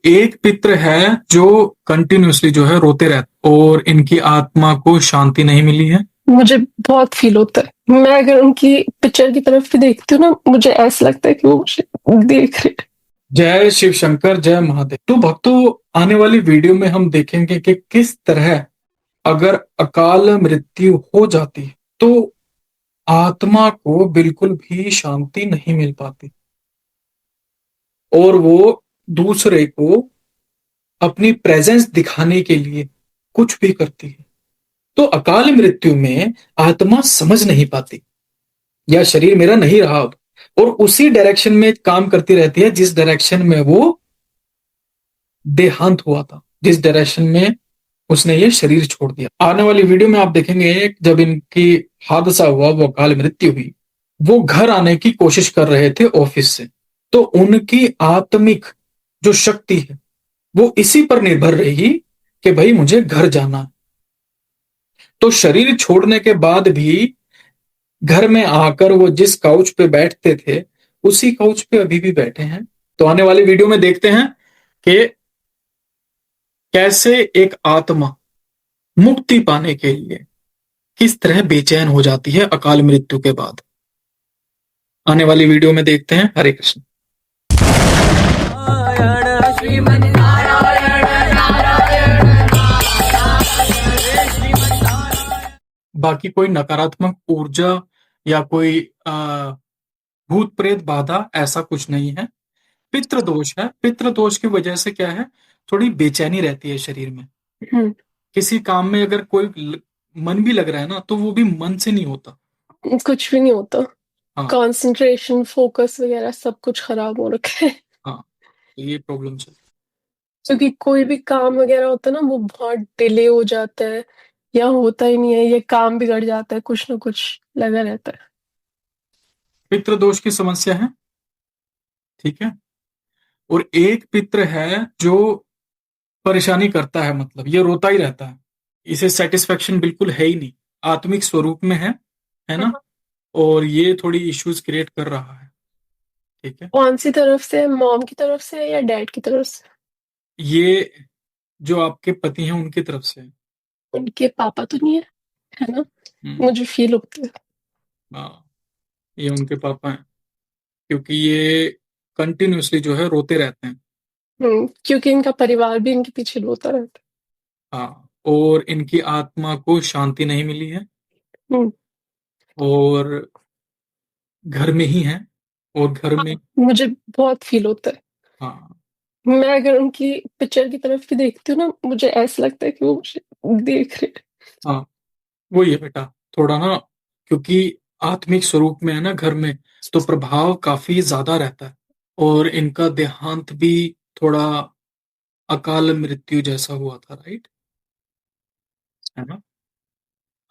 एक पित्र है जो कंटिन्यूअसली जो है रोते रहते और इनकी आत्मा को शांति नहीं मिली है। मुझे बहुत फील होता है। मैं अगर उनकी पिक्चर की तरफ भी देखती हूँ ना, मुझे ऐसा लगता है कि वो मुझे देख रहे हैं। जय शिव शंकर, जय महादेव। तो भक्तों, आने वाली वीडियो में हम देखेंगे कि किस तरह अगर अकाल मृत्यु हो जाती है तो आत्मा को बिल्कुल भी शांति नहीं मिल पाती और वो दूसरे को अपनी प्रेजेंस दिखाने के लिए कुछ भी करती है। तो अकाल मृत्यु में आत्मा समझ नहीं पाती, या शरीर मेरा नहीं रहा अब, और उसी डायरेक्शन में काम करती रहती है जिस डायरेक्शन में वो देहांत हुआ था, जिस डायरेक्शन में उसने ये शरीर छोड़ दिया। आने वाली वीडियो में आप देखेंगे जब इनकी हादसा हुआ, वो अकाल मृत्यु हुई, वो घर आने की कोशिश कर रहे थे ऑफिस से। तो उनकी आत्मिक जो शक्ति है वो इसी पर निर्भर रही कि भाई मुझे घर जाना है। तो शरीर छोड़ने के बाद भी घर में आकर वो जिस काउच पे बैठते थे उसी काउच पे अभी भी बैठे हैं। तो आने वाली वीडियो में देखते हैं कि कैसे एक आत्मा मुक्ति पाने के लिए किस तरह बेचैन हो जाती है अकाल मृत्यु के बाद। आने वाली वीडियो में देखते हैं। हरे कृष्ण। बाकी कोई नकारात्मक ऊर्जा या कोई भूत प्रेत बाधा ऐसा कुछ नहीं है। पितृ दोष है। पितृ दोष की वजह से क्या है, थोड़ी बेचैनी रहती है शरीर में। हम्म, किसी काम में अगर मन भी लग रहा है ना तो वो भी मन से नहीं होता। कुछ भी नहीं होता। हाँ। कंसंट्रेशन, फोकस वगैरह सब कुछ खराब हो रखा है। हाँ, तो ये प्रॉब्लम है। क्योंकि कोई भी काम वगैरह होता है ना, वो बहुत डिले हो जाता है या होता ही नहीं है, ये काम बिगड़ जाता है, कुछ ना कुछ लगा रहता है। पितृ दोष की समस्या है, ठीक है। और एक पितृ है जो परेशानी करता है, मतलब ये रोता ही रहता है, इसे सेटिस्फेक्शन बिल्कुल है ही नहीं, आत्मिक स्वरूप में है ना। और ये थोड़ी इश्यूज क्रिएट कर रहा है, ठीक है। कौन सी तरफ से, मॉम की तरफ से या डैड की तरफ से? ये जो आपके पति हैं उनकी तरफ से है। उनके पापा तो नहीं है ना? हम्म, मुझे फील होता है। हाँ, ये उनके पापा हैं, क्योंकि ये कंटिन्यूअसली जो है रोते रहते हैं। क्योंकि इनका परिवार भी इनके पीछे रोता रहता हाँ, और इनकी आत्मा को शांति नहीं मिली है है। और घर में ही है, और घर में। मुझे बहुत फील होता है। हाँ। मैं अगर उनकी पिक्चर की तरफ भी देखती हूँ ना, मुझे ऐसा लगता है कि वो मुझे देख रहे हैं। हाँ, वही है बेटा, थोड़ा ना, क्योंकि आत्मिक स्वरूप में है ना घर में, तो प्रभाव काफी ज्यादा रहता है। और इनका देहांत भी थोड़ा अकाल मृत्यु जैसा हुआ था, राइट, है ना।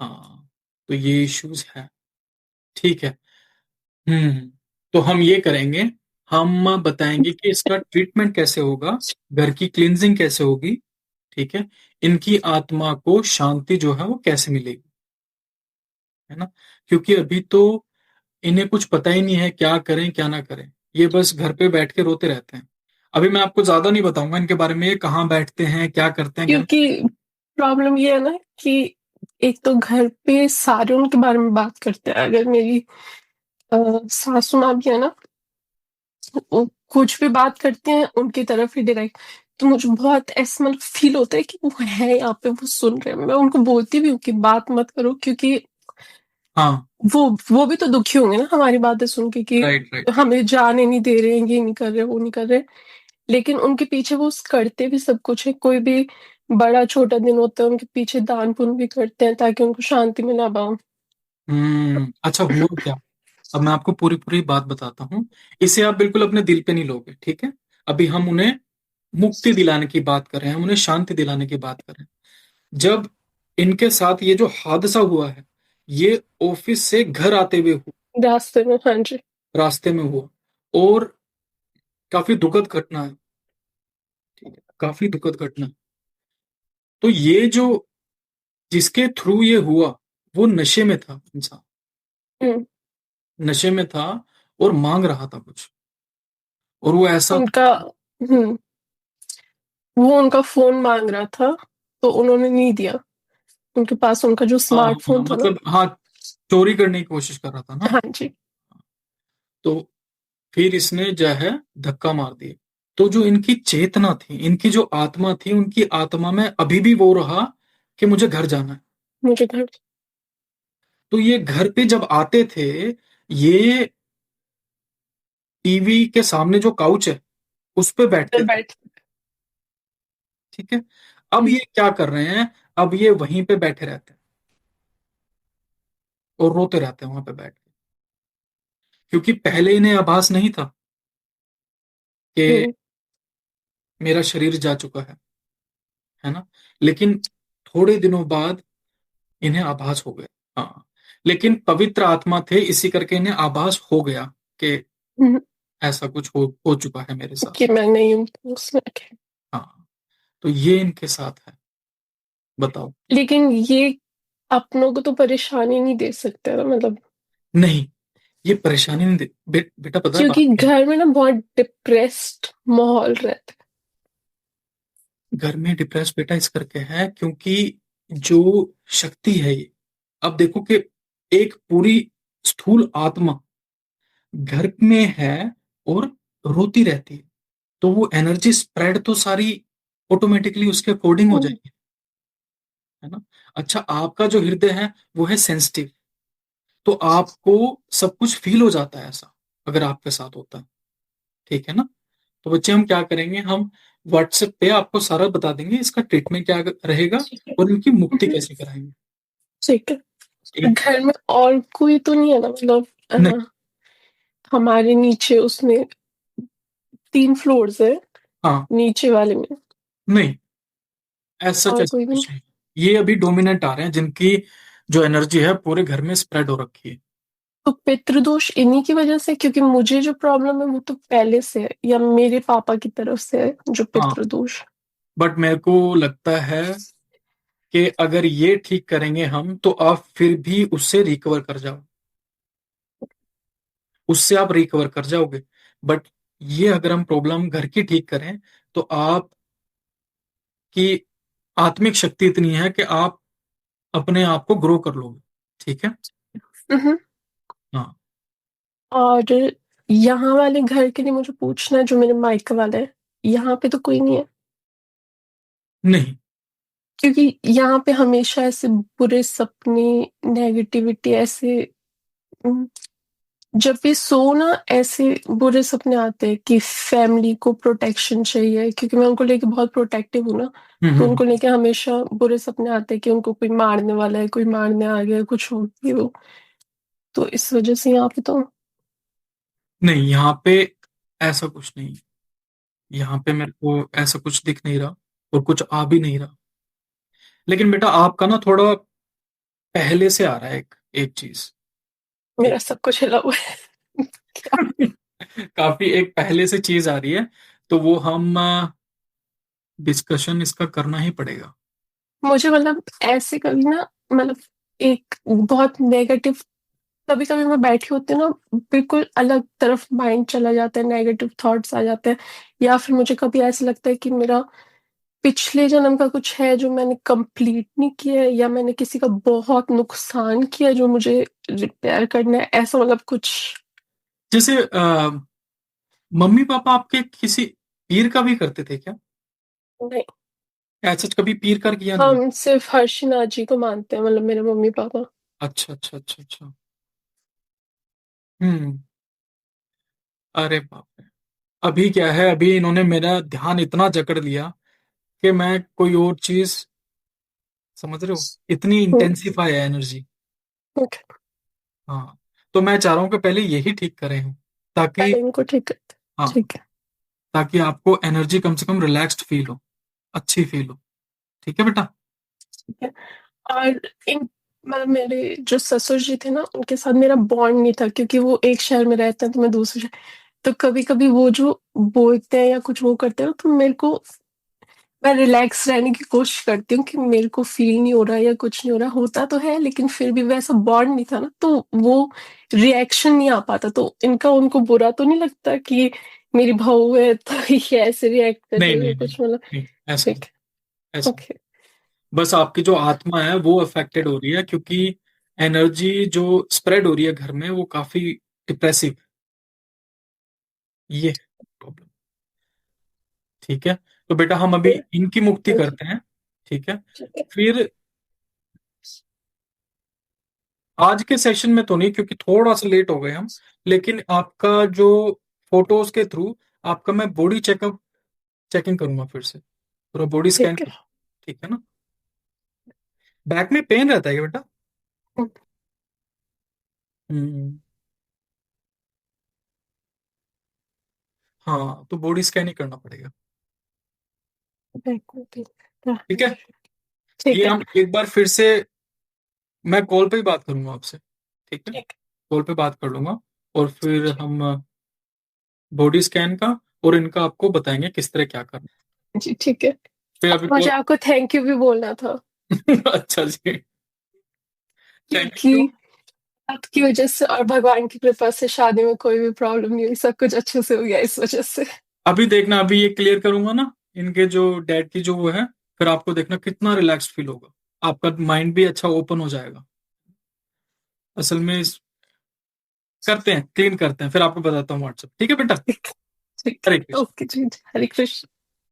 हाँ, तो ये इश्यूज है, ठीक है। तो हम ये करेंगे, हम बताएंगे कि इसका ट्रीटमेंट कैसे होगा, घर की क्लींजिंग कैसे होगी, ठीक है। इनकी आत्मा को शांति जो है वो कैसे मिलेगी, है ना। क्योंकि अभी तो इन्हें कुछ पता ही नहीं है क्या करें क्या ना करें, ये बस घर पे बैठ के रोते रहते हैं। अभी मैं आपको ज्यादा नहीं बताऊंगा इनके बारे में, ये कहाँ बैठते हैं, क्या करते हैं, क्या नहीं। क्योंकि प्रॉब्लम ये है ना कि एक तो घर पे सारे उनके बारे में बात करते हैं। अगर मेरी सासू माँ भी है ना, वो कुछ भी बात करते हैं उनकी तरफ ही डायरेक्ट। तो मुझे बहुत ऐसा मतलब फील होता है कि वो है यहाँ पे, वो सुन रहे हैं। मैं उनको बोलती भी हूँ कि बात मत करो, क्योंकि हाँ, वो भी तो दुखी होंगे ना हमारी बातें सुन के कि राइट राइट। हमें जाने नहीं दे रहे हैं, ये नहीं कर रहे, वो नहीं कर रहे। लेकिन उनके पीछे वो करते भी सब कुछ है। कोई भी बड़ा छोटा दिन होता है, उनके पीछे दान पुण्य भी करते हैं ताकि उनको शांति मिला पाओ। अच्छा, हुआ क्या। अब मैं आपको पूरी पूरी बात बताता हूँ, इसे आप बिल्कुल अपने दिल पे नहीं लोगे, ठीक है। अभी हम उन्हें मुक्ति दिलाने की बात कर रहे हैं, हम उन्हें शांति दिलाने की बात कर रहे हैं। जब इनके साथ ये जो हादसा हुआ है, ये ऑफिस से घर आते हुए हुआ, रास्ते में, हाँ जी। रास्ते में हुआ, और काफी दुखद घटना है, ठीक है, काफी दुखद घटना है। तो ये जो जिसके थ्रू ये हुआ, वो नशे में था इंसान, हम्म, नशे में था और मांग रहा था कुछ, और वो ऐसा था। उनका हम्म वो उनका फ़ोन माँग रहा था, तो उन्होंने नहीं दिया। उनके पास उनका जो हाँ, हाँ, स्मार्टफ़ोन था ना। मतलब हाँ, चोरी करने की कोशिश कर रहा था ना? हाँ जी। तो फिर इसने जो है धक्का मार दिया। तो जो इनकी चेतना थी, इनकी जो आत्मा थी, उनकी आत्मा में अभी भी वो रहा कि मुझे घर जाना है। मुझे घर तो ये घर पे जब आते थे, ये टीवी के सामने जो काउच है, उस पे पे बैठते थे, बैठ ठीक है? अब हुँ, ये क्या कर रहे हैं, अब ये वहीं पे बैठे रहते हैं और रोते रहते हैं वहां पे बैठ के। क्योंकि पहले इन्हें आभास नहीं था कि हुँ, मेरा शरीर जा चुका है ना? लेकिन थोड़े दिनों बाद इन्हें आभास हो गया। हाँ, लेकिन पवित्र आत्मा थे, इसी करके इन्हें आभास हो गया कि हुँ, ऐसा कुछ हो चुका है मेरे साथ। कि मैं नहीं हूँ उसमें के। हाँ, तो ये इनके साथ है। बताओ। लेकिन ये अपनों को तो परेशानी नहीं दे सकते ना, मतलब नहीं, ये परेशानी नहीं बेटा, पता है बात क्योंकि क्या है? घर में ना बहुत डिप्रेस्ड माहौल रहता है। घर में डिप्रेस बेटा इस करके है क्योंकि जो शक्ति है ये, अब देखो कि एक पूरी स्थूल आत्मा घर में है और रोती रहती है, तो वो एनर्जी स्प्रेड तो सारी ऑटोमेटिकली उसके अकॉर्डिंग हो हुँ, जाएगी, है ना? अच्छा, आपका जो हृदय है वो है सेंसिटिव, तो आपको सब कुछ फील हो जाता है ऐसा, अगर आपके साथ होता है, ठीक है ना? तो बच्चे हम क्या करेंगे, हम व्हाट्सएप पे आपको सारा बता देंगे इसका ट्रीटमेंट क्या रहेगा ठीक है। और इनकी हुँ, मुक्ति हुँ, कैसे कराएंगे। ठीक है। एक घर में और कोई तो नहीं है ना, मतलब नहीं, हमारे नीचे उसमें 3 फ्लोर्स है, हाँ, नीचे वाले में नहीं, ऐसा और ऐसा कोई भी नहीं? कुछ नहीं। ये अभी डोमिनेंट आ रहे हैं जिनकी जो एनर्जी है पूरे घर में स्प्रेड हो रखी है। तो पितृदोष इन्हीं की वजह से, क्योंकि मुझे जो प्रॉब्लम है वो तो पहले से है या मेरे पापा की तरफ से है जो हाँ, पितृदोष। बट मेरे को लगता है कि अगर ये ठीक करेंगे हम तो आप फिर भी उससे रिकवर कर जाओ, उससे आप रिकवर कर जाओगे। बट ये अगर हम प्रॉब्लम घर की ठीक करें तो आपकी आत्मिक शक्ति इतनी है कि आप अपने आप को ग्रो कर लोगे, ठीक है? हम्म। हाँ, और यहाँ वाले घर के लिए मुझे पूछना है, जो मेरे मायका वाला है, यहाँ पे तो कोई नहीं है? नहीं, क्योंकि यहाँ पे हमेशा ऐसे बुरे सपने, नेगेटिविटी ऐसे, उम, जब भी सो ना ऐसे बुरे सपने आते हैं कि फैमिली को प्रोटेक्शन चाहिए, क्योंकि मैं उनको लेके बहुत प्रोटेक्टिव हूँ ना, हम्म, तो उनको लेके हमेशा बुरे सपने आते हैं कि उनको कोई मारने वाला है, कोई मारने आ गया, कुछ हो ये वो। तो इस वजह से यहाँ पे तो नहीं, यहाँ पे ऐसा कुछ नहीं। यहाँ पे मेरे को ऐसा कुछ दिख नहीं रहा और कुछ आ भी नहीं रहा। लेकिन बेटा आपका ना थोड़ा पहले से आ रहा है एक एक चीज, मेरा ठीक सब कुछ हिला हुआ है। क्या? है? काफी एक पहले से चीज आ रही है, तो वो हम डिस्कशन इसका करना ही पड़ेगा। मुझे मतलब ऐसे कभी ना, मतलब एक बहुत नेगेटिव, कभी-कभी मैं बैठी होती हूँ ना, बिल्कुल अलग तरफ माइंड चला जाता है, नेगेटिव थॉट्स आ जाते हैं, या फिर मुझे कभी ऐसा लगता है कि मेरा पिछले जन्म का कुछ है जो मैंने कंप्लीट नहीं किया है, या मैंने किसी का बहुत नुकसान किया है जो मुझे रिपेयर करना है, ऐसा मतलब कुछ। जैसे मम्मी पापा आपके किसी पीर का भी करते थे क्या? नहीं, ऐसा कभी पीर का किया नहीं? हम सिर्फ हर्षिनाथ जी को मानते हैं, मतलब मेरे मम्मी-पापा। अच्छा, अच्छा, अच्छा, अच्छा। हम्म। अरे बाप रे। अभी क्या है, अभी इन्होंने मेरा ध्यान इतना जकड़ लिया कि मैं कोई और चीज, समझ रहे हो, इतनी हुँ, इंटेंसिफाई है एनर्जी। ओके, हाँ, तो मैं चाह रहा हूँ कि पहले यही ठीक करें हम, ताकि, पहले इनको ठीक करते हैं। हाँ, ठीक है, ताकि आपको एनर्जी कम से कम रिलैक्स्ड फील हो, अच्छी फील हो, ठीक है बेटा? ठीक है। और इन मतलब मेरे जो ससुर जी थे ना, उनके साथ मेरा बॉन्ड नहीं था, क्योंकि वो एक शहर में रहते हैं, तो मैं दूसरे शहर। तो कभी-कभी वो जो बोलते हैं या कुछ वो करते हैं ना, तो मेरे को, मैं रिलैक्स रहने की कोशिश करती हूँ कि मेरे को फ़ील नहीं हो रहा या कुछ नहीं हो रहा। होता तो है, लेकिन फिर भी वैसा बॉन्ड नहीं था ना, तो वो रिएक्शन नहीं आ पाता। तो इनका उनको बुरा तो नहीं लगता कि मेरी बहू है तो ये ऐसे रिएक्ट कर नहीं रही है नहीं नहीं कुछ मतलब। नहीं, ऐसा नहीं, ठीक है। ऐसा नहीं। ओके। बस आपकी जो आत्मा है वो अफेक्टेड हो रही है, क्योंकि एनर्जी जो स्प्रेड हो रही है घर में वो काफी डिप्रेसिव, ये प्रॉब्लम। ठीक है, तो बेटा हम अभी इनकी मुक्ति थैंक यू। करते हैं। ठीक है, ठीक है। फिर आज के सेशन में तो नहीं, क्योंकि थोड़ा सा लेट हो गए हम, लेकिन आपका जो फोटोज के थ्रू आपका मैं बॉडी चेकअप चेकिंग करूंगा फिर से, पूरा बॉडी स्कैन ठीक है। करूंगा। ठीक है ना? बैक में पेन रहता है क्या बेटा? हम्म। हाँ, तो बॉडी स्कैन ही करना पड़ेगा। ठीक है, ये ठीक है। हम एक बार फिर से, मैं कॉल पे ही बात करूंगा आपसे। ठीक है, ठीक कॉल पे बात कर लूंगा, और फिर हम बॉडी स्कैन का और इनका आपको बताएंगे किस तरह क्या करना है। जी। ठीक है। फिर और अभी मुझे तो आपको थैंक यू भी बोलना था, अच्छा जी, थैंक क्योंकि यू। आपकी वजह से और भगवान की कृपा से शादी में कोई भी प्रॉब्लम नहीं हुई, सब कुछ अच्छे से हो गया इस वजह से। अभी देखना, अभी ये क्लियर करूंगा ना इनके जो डैड की जो वो है, फिर आपको देखना कितना रिलैक्स फील होगा, आपका माइंड भी अच्छा ओपन हो जाएगा। असल में करते हैं, क्लीन करते हैं, फिर आपको बताता हूँ व्हाट्सएप। ठीक है बेटा? ठीक। ठीक। हरे कृष्ण। ओके जी। हरे कृष्ण।